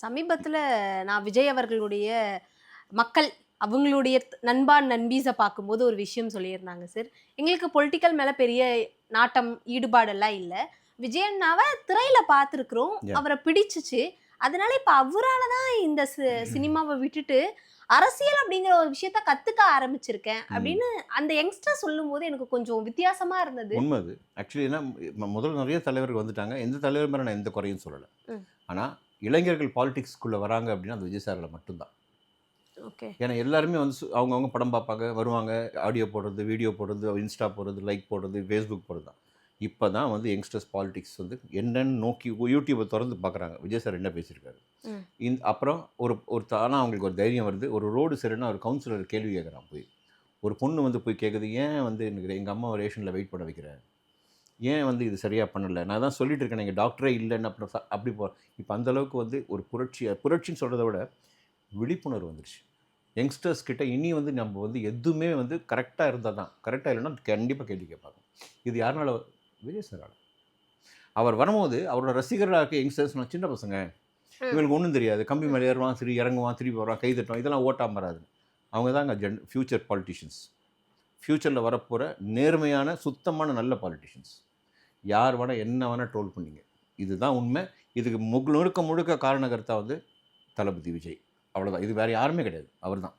சமீபத்துல நான் விஜய் அவர்களுடைய மக்கள் அவங்களுடைய நண்பா நண்பீஸை பார்க்கும்போது ஒரு விஷயம் சொல்லியிருந்தாங்க சார். எங்களுக்கு பொலிட்டிக்கல் மேல பெரிய நாட்டம், ஈடுபாடெல்லாம் இல்ல. விஜய் அண்ணாவ திரையில பார்த்துருக்குறோம். Yeah. அவர பிடிச்சுச்சு. அதனால இப்ப அவரால தான் இந்த சினிமாவ விட்டுட்டு அரசியல் அப்படிங்கிற ஒரு விஷயத்த கத்துக்க ஆரம்பிச்சிருக்கேன் அப்படின்னு அந்த யங்ஸ்டர் சொல்லும்போது எனக்கு கொஞ்சம் வித்தியாசமா இருந்தது. உண்மை அது. ஆக்சுவலி என்ன முதல்ல நிறைய தலைவர்கள் வந்துட்டாங்க. எந்த தலைவர் மேலே நான் எந்த குறையும் சொல்லலை. ம். ஆனால் இளைஞர்கள் பாலிடிக்ஸ்குள்ளே வராங்க அப்படின்னா அது விஜய் சாரில் மட்டும்தான். ஓகே. ஏன்னா எல்லாருமே வந்து அவங்கவுங்க படம் பார்ப்பாங்க, வருவாங்க, ஆடியோ போடுறது, வீடியோ போடுறது, இன்ஸ்டா போடுறது, லைக் போடுறது, ஃபேஸ்புக் போடுறது தான். இப்போ தான் வந்து யங்ஸ்டர்ஸ் பாலிடிக்ஸ் வந்து என்னன்னு நோக்கி யூடியூப்பை திறந்து பார்க்குறாங்க. விஜய் சார் என்ன பேசியிருக்காரு. ம். அப்புறம் ஒரு தானா அவங்களுக்கு ஒரு தைரியம் வருது. ஒரு ரோடு சரின்னா ஒரு கவுன்சிலர் கேள்வி கேட்குறான் போய். ஒரு பொண்ணு வந்து போய் கேட்குது, ஏன் வந்து எனக்கு எங்கள் அம்மாவை ரேஷனில் வெயிட் பண்ண வைக்கிறேன், ஏன் வந்து இது சரியாக பண்ணலை, நான் தான் சொல்லிட்டு இருக்கேன் எங்கள் டாக்டரே இல்லைன்னு அப்புறம் அப்படி இப்போ அந்தளவுக்கு வந்து ஒரு புரட்சின்னு சொல்கிறத விட விழிப்புணர்வு வந்துடுச்சு யங்ஸ்டர்ஸ் கிட்ட. இனி வந்து நம்ம வந்து எதுவுமே வந்து கரெக்டாக இருந்தால் தான், கரெக்டாக இல்லைன்னா கண்டிப்பாக கேள்வி கேட்பாங்க. இது யாருனால? விஜய் சாரால். அவர் வரும்போது அவரோட ரசிகர்களாக இருக்க யங்ஸ்டர்ஸ், நான் சின்ன பசங்க, இவங்களுக்கு ஒன்றும் தெரியாது, கம்பி மேலே ஏறுவான், சரி இறங்குவான், திருப்பி வருவான், கை தட்டுவான், இதெல்லாம் ஓட்டாமல் வராது. அவங்க தான் அங்கே ஃப்யூச்சர் பாலிட்டிஷியன்ஸ். ஃப்யூச்சரில் வரப்போகிற நேர்மையான சுத்தமான நல்ல பாலிட்டிஷியன்ஸ். யார் வேணால் என்ன வேணால் ட்ரோல் பண்ணிங்க, இதுதான் உண்மை. இதுக்கு முழுக்க காரணகர்த்தா வந்து தளபதி விஜய். அவ்வளோதான். இது வேறு யாருமே கிடையாது, அவர் தான்.